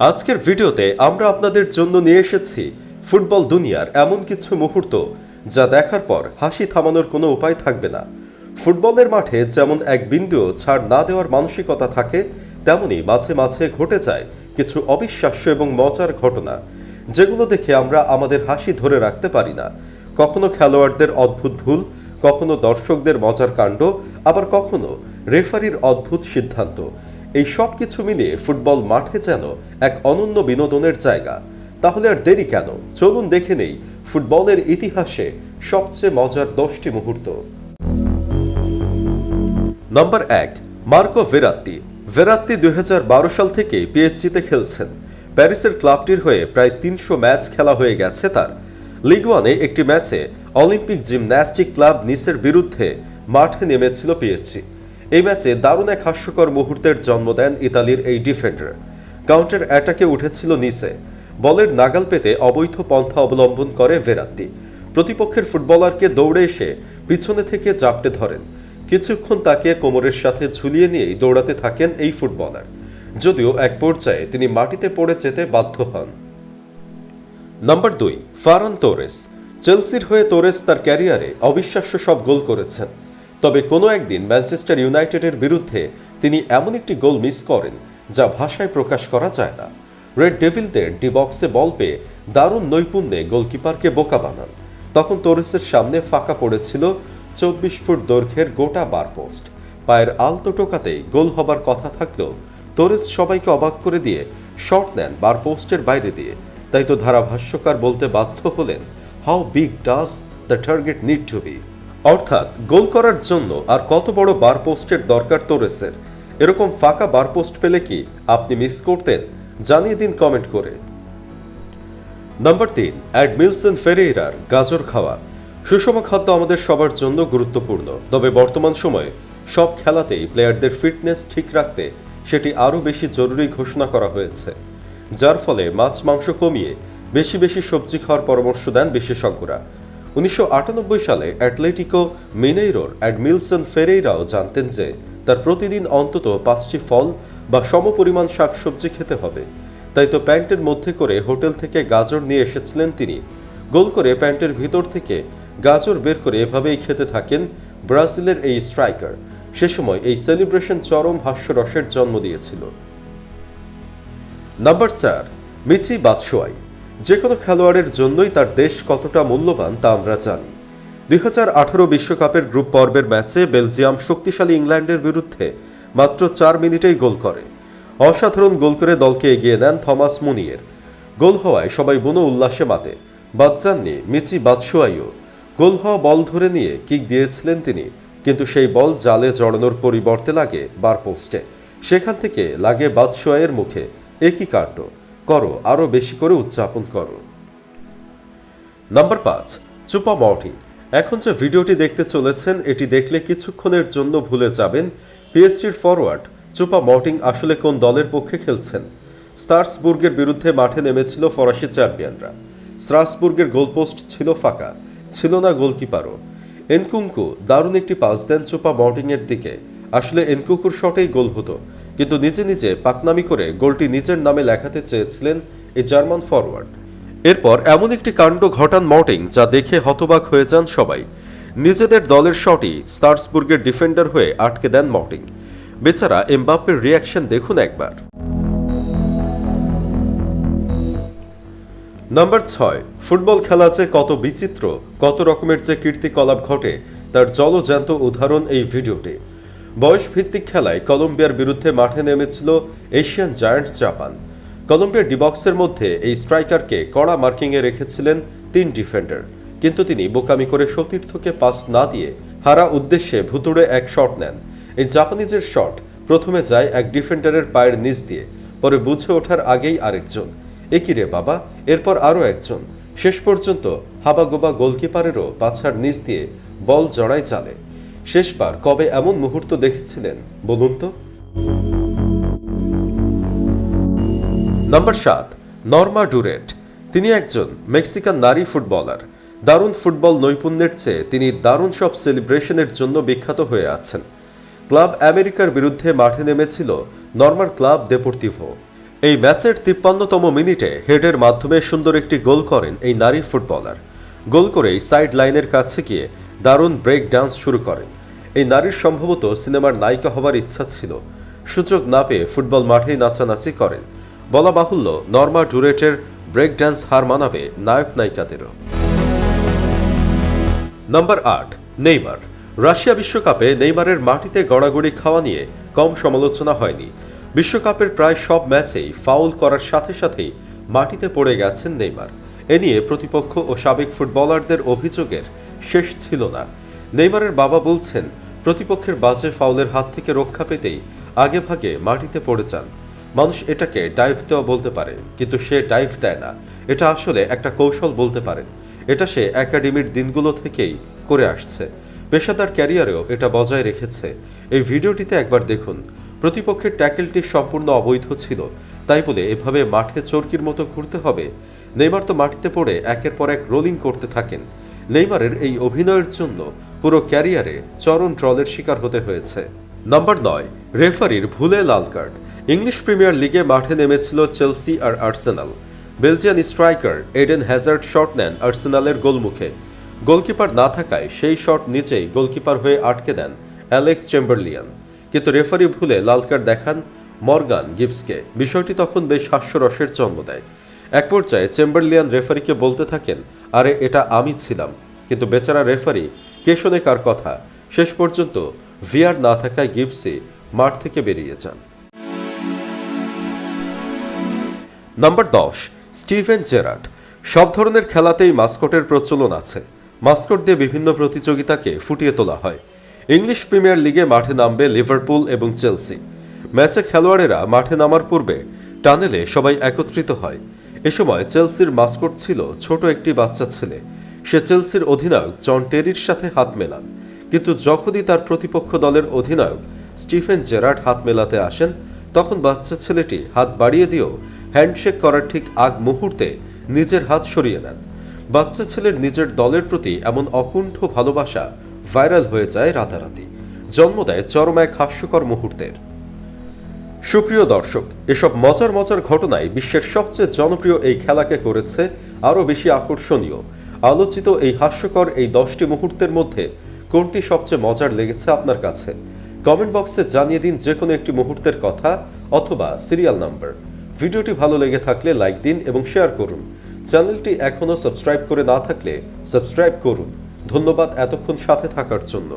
আজকের ভিডিওতে আমরা আপনাদের জন্য নিয়ে এসেছি ফুটবল দুনিয়ার এমন কিছু মুহূর্ত যা দেখার পর হাসি থামানোর কোনো উপায় থাকবে না। ফুটবলের মাঠে যেমন এক বিন্দুও ছাড় না দেওয়ার মানসিকতা থাকে, তেমনি মাঝে মাঝে ঘটে যায় কিছু অবিশ্বাস্য এবং মজার ঘটনা, যেগুলো দেখে আমরা আমাদের হাসি ধরে রাখতে পারি না। কখনো খেলোয়াড়দের অদ্ভুত ভুল, কখনো দর্শকদের মজার কাণ্ড, আবার কখনো রেফারির অদ্ভুত সিদ্ধান্ত। এই সব কিছু মিলিয়ে ফুটবল মাঠে যেন এক অনন্য বিনোদনের জায়গা। তাহলে আর দেরি কেন, চলুন দেখে নেই ফুটবলের ইতিহাসে সবচেয়ে মজার 10টি মুহূর্ত। Number 1, Marco ভেরাত্তি। ভেরাত্তি 2012 সাল থেকে পিএসজিতে খেলছেন। প্যারিসের ক্লাবটির হয়ে প্রায় 300 ম্যাচ খেলা হয়ে গেছে তার। লিগ ওয়ানে একটি ম্যাচে অলিম্পিক জিমন্যাস্টিক ক্লাব নিসের বিরুদ্ধে মাঠে নেমেছিল পিএসজি। এই ম্যাচে দারুণ এক হাস্যকর মুহূর্তের জন্ম দেন ইতালির এই ডিফেন্ডার। কাউন্টার অ্যাটাকে উঠেছিল নিসে। বলের নাগাল পেতে অবৈধ পন্থা অবলম্বন করে ভেরাত্তি। প্রতিপক্ষের ফুটবলারকে দৌড়ে এসে পিছনে থেকে জাপটে ধরেন। কিছুক্ষণ তাকে কোমরের সাথে ঝুলিয়ে নিয়েই দৌড়াতে থাকেন এই ফুটবলার, যদিও এক পর্যায়ে তিনি মাটিতে পড়ে যেতে বাধ্য হন। Number 2, Ferran Torres. চেলসির হয়ে তোরেস তার ক্যারিয়ারে অবিশ্বাস্য সব গোল করেছেন, তবে কোনো একদিন ম্যানচেস্টার ইউনাইটেডের বিরুদ্ধে তিনি এমন একটি গোল মিস করেন যা ভাষায় প্রকাশ করা যায় না। রেড ডেভিলদের ডি বক্সে বল পেয়ে দারুণ নৈপুণ্যে গোলকিপারকে বোকা বানান। তখন তোরেসের সামনে ফাঁকা পড়েছিল 24 ফুট দৈর্ঘ্যের গোটা বার পোস্ট। পায়ের আলতো টোকাতেই গোল হবার কথা থাকলেও তোরেস সবাইকে অবাক করে দিয়ে শট নেন বার পোস্টের বাইরে দিয়ে। তাই তো ধারাভাষ্যকার বলতে বাধ্য হলেন, how big does the target need to be. অর্থাৎ গোল করার জন্য আর কত বড় বার পোস্টের দরকার তোরেসের। এরকম ফাঁকা বার পোস্ট পেলে কি আপনি মিস করতেন? জানিয়ে দিন কমেন্ট করে। নাম্বার 3, এডমিলসন ফেরেইরার গাজর খাওয়া। সুষম খাদ্য আমাদের সবার জন্য গুরুত্বপূর্ণ, তবে বর্তমান সময়ে সব খেলাতেই প্লেয়ারদের ফিটনেস ঠিক রাখতে সেটি আরও বেশি জরুরি ঘোষণা করা হয়েছে, যার ফলে মাছ মাংস কমিয়ে বেশি বেশি সবজি খাওয়ার পরামর্শ দেন বিশেষজ্ঞরা। 1998 সালে অ্যাটলেটিকো মিনেইরোর এডমিলসন ফেরেইরাও জানতেন যে তার প্রতিদিন অন্তত 5টি ফল বা সমপরিমাণ শাকসবজি খেতে হবে। তাই তো প্যান্টের মধ্যে করে হোটেল থেকে গাজর নিয়ে এসেছিলেন তিনি। গোল করে প্যান্টের ভিতর থেকে গাজর বের করে এভাবেই খেতে থাকেন ব্রাজিলের এই স্ট্রাইকার। সে সময় এই সেলিব্রেশন চরম হাস্যরসের জন্ম দিয়েছিল। নাম্বার 4, মিচি বাতসোয়াই। যে কোনো খেলোয়াড়ের জন্যই তার দেশ কতটা মূল্যবান তা আমরা জানি। 2018 বিশ্বকাপের গ্রুপ পর্বের ম্যাচে বেলজিয়াম শক্তিশালী ইংল্যান্ডের বিরুদ্ধে মাত্র 4 মিনিটেই গোল করে। অসাধারণ গোল করে দলকে এগিয়ে নেন থমাস মুনিয়ের। গোল হওয়ায় সবাই বুনো উল্লাসে মাতে। বাদ যাননি মিচি বাতসোয়াইও। গোল হওয়া বল ধরে নিয়ে কিক দিয়েছিলেন তিনি, কিন্তু সেই বল জালে জড়ানোর পরিবর্তে লাগে বার পোস্টে। সেখান থেকে লাগে বাতসোয়াইয়ের মুখে, একই কাণ্ড, করো আরও বেশি করে উদযাপন করো। নাম্বার 5, চুপামর্টিং। এখন যে ভিডিওটি দেখতে চলেছেন, এটি দেখলে কিছুক্ষণের জন্য ভুলে যাবেন পিএসজির ফরওয়ার্ড চুপামর্টিং আসলে কোন দলের পক্ষে খেলছেন। স্ট্রাসবুর্গের বিরুদ্ধে মাঠে নেমেছিল ফরাসি চ্যাম্পিয়নরা। স্ট্রাসবুর্গের গোলপোস্ট ছিল ফাঁকা, ছিল না গোলকিপারও। এনকুঙ্কু দারুণ একটি পাস দেন চুপামর্টিংয়ের দিকে। আসলে এনকুকুর শটেই গোল হতো, কিন্তু নিজে নিজে পাকনামি করে গোলটি নিজের নামে লেখাতে চেয়েছিলেন এই জার্মান ফরওয়ার্ড। এরপর এমন একটি কাণ্ড ঘটান মর্টিং যা দেখে হতবাক হয়ে যান সবাই। নিজেদের দলের শটই স্ট্রাসবুর্গের ডিফেন্ডার হয়ে আটকে দেন মর্টিং। বেচারা এমবাপ্পের রিয়াকশন দেখুন একবার। নাম্বার 6, ফুটবল খেলা যে কত বিচিত্র, কত রকমের যে কীর্তিকলাপ ঘটে তার জলজ্যান্ত উদাহরণ এই ভিডিওটি। বয়সভিত্তিক খেলায় কলম্বিয়ার বিরুদ্ধে মাঠে নেমেছিল এশিয়ান জায়ান্টস জাপান। কলম্বিয়ার ডিবক্সের মধ্যে এই স্ট্রাইকারকে কড়া মার্কিংয়ে রেখেছিলেন 3 ডিফেন্ডার, কিন্তু তিনি বোকামি করে সতীর্থকে পাস না দিয়ে হারা উদ্দেশ্যে ভুতুড়ে এক শট নেন। এই জাপানিজের শট প্রথমে যায় এক ডিফেন্ডারের পায়ের নিচ দিয়ে, পরে বুঝে ওঠার আগেই আরেকজন, একই রে বাবা, এরপর আরও একজন, শেষ পর্যন্ত হাবাগোবা গোলকিপারেরও পাছার নিচ দিয়ে বল জড়ায় চালে। শেষবার কবে এমন মুহূর্ত দেখেছিলেন বলুন তো? Number 7, Norma Duret. তিনি একজন মেক্সিকান নারী ফুটবলার। দারুণ ফুটবল নৈপুণ্যের চেয়ে তিনি দারুণ সব সেলিব্রেশনের জন্য বিখ্যাত হয়ে আছেন। ক্লাব আমেরিকার বিরুদ্ধে মাঠে নেমেছিল নরমার ক্লাব দেপোর্তিভো। এই ম্যাচের 53তম মিনিটে হেডের মাধ্যমে সুন্দর একটি গোল করেন এই নারী ফুটবলার। গোল করেই সাইড লাইনের কাছে গিয়ে দারুণ ব্রেক ডান্স শুরু করেন। এই নারীর সম্ভবত সিনেমার নায়িকা হবার ইচ্ছা ছিল। সুযোগ না পেয়ে ফুটবল মাঠেই নাচানাচি করেন। বলা বাহুল্য, নর্মা ডুরেটের ব্রেক ডান্স হার মানাবে নায়ক নায়িকাদেরও। Number 8, Neymar. রাশিয়া বিশ্বকাপে নেইমারের মাটিতে গড়াগড়ি খাওয়া নিয়ে কম সমালোচনা হয়নি। বিশ্বকাপের প্রায় সব ম্যাচেই ফাউল করার সাথে সাথেই মাটিতে পড়ে গেছেন নেইমার। এ নিয়ে প্রতিপক্ষ ও সাবেক ফুটবলারদের অভিযোগের শেষ ছিল না। নেইমারের বাবা বলছেন, প্রতিপক্ষের বাজে ফাউলের হাত থেকে রক্ষা পেতেই আগেভাগে মাটিতে পড়ে যান। মানুষ এটাকে ডাইভ দেওয়া বলতে পারে, কিন্তু সে ডাইভ দেয় না। এটা আসলে একটা কৌশল বলতে পারেন। এটা সে একাডেমির দিনগুলো থেকেই করে আসছে। পেশাদার ক্যারিয়ারেও এটা বজায় রেখেছে। এই ভিডিওটিতে একবার দেখুন। প্রতিপক্ষের ট্যাকেলটি সম্পূর্ণ অবৈধ ছিল, তাই বলে এভাবে মাঠে চরকির মতো ঘুরতে হবে? নেইমার তো মাটিতে পড়ে একের পর এক রোলিং করতে থাকেন। নেইমারের এই অভিনয়ের জন্য পুরো ক্যারিয়ারে চরম ট্রলের শিকার হতে হয়েছে। নাম্বার 9, রেফারির ভুলে লাল কার্ড। ইংলিশ প্রিমিয়ার লিগে মাঠে নেমেছিল চেলসি আর Arsenal. Belgian striker Eden Hazard shot নেন আর্সেনালের গোলমুখে। গোলকিপার না থাকায় সেই শট নিচেই গোলকিপার হয়ে আটকে দেন অ্যালেক্স চেম্বারলিয়ান। কিন্তু রেফারি ভুলে লাল কার্ড দেখান মর্গান গিবসকে। বিষয়টি তখন বেশ হাস্যরসের জন্ম দেয়। এক পর্যায়ে চেম্বারলিয়ান রেফারিকে বলতে থাকেন, আরে এটা আমি ছিলাম। কিন্তু বেচারা রেফারি কে শোনে কার কথা। শেষ পর্যন্ত ভিআর না থাকায় গিবসি মাঠ থেকে বেরিয়ে যান। Number 10, Steven Gerrard. সব ধরনের খেলাতেই মাস্কটের প্রচলন আছে। মাস্কট দিয়ে বিভিন্ন প্রতিযোগিতাকে ফুটিয়ে তোলা হয়। ইংলিশ প্রিমিয়ার লিগে মাঠে নামবে লিভারপুল এবং চেলসি। ম্যাচে খেলোয়াড়েরা মাঠে নামার পূর্বে টানেলে সবাই একত্রিত হয়। এ সময় চেলসির মাস্কট ছিল ছোট একটি বাচ্চা ছেলে। সে চেলসির অধিনায়ক জন টেরির সাথে হাত মেলান। কিন্তু যখনই তার প্রতিপক্ষ দলের অধিনায়ক স্টিফেন জেরার্ড হাত মেলাতে আসেন, তখন বাচ্চা ছেলেটি হাত বাড়িয়ে দিয়েও হ্যান্ডশেক করার ঠিক আগ মুহূর্তে নিজের হাত সরিয়ে নেন। বাচ্চা ছেলের নিজের দলের প্রতি এমন অকুণ্ঠ ভালোবাসা ভাইরাল হয়ে যায় রাতারাতি, জন্ম দেয় চরম এক হাস্যকর মুহূর্তের। সুপ্রিয় দর্শক, এসব মজার মজার ঘটনায় বিশ্বের সবচেয়ে জনপ্রিয় এই খেলাকে করেছে আরও বেশি আকর্ষণীয়। আলোচিত এই হাস্যকর এই 10টি মুহূর্তের মধ্যে কোনটি সবচেয়ে মজার লেগেছে আপনার কাছে? কমেন্ট বক্সে জানিয়ে দিন যে কোনো একটি মুহূর্তের কথা অথবা সিরিয়াল নাম্বার। ভিডিওটি ভালো লেগে থাকলে লাইক দিন এবং শেয়ার করুন। চ্যানেলটি এখনও সাবস্ক্রাইব করে না থাকলে সাবস্ক্রাইব করুন। ধন্যবাদ এতক্ষণ সাথে থাকার জন্য।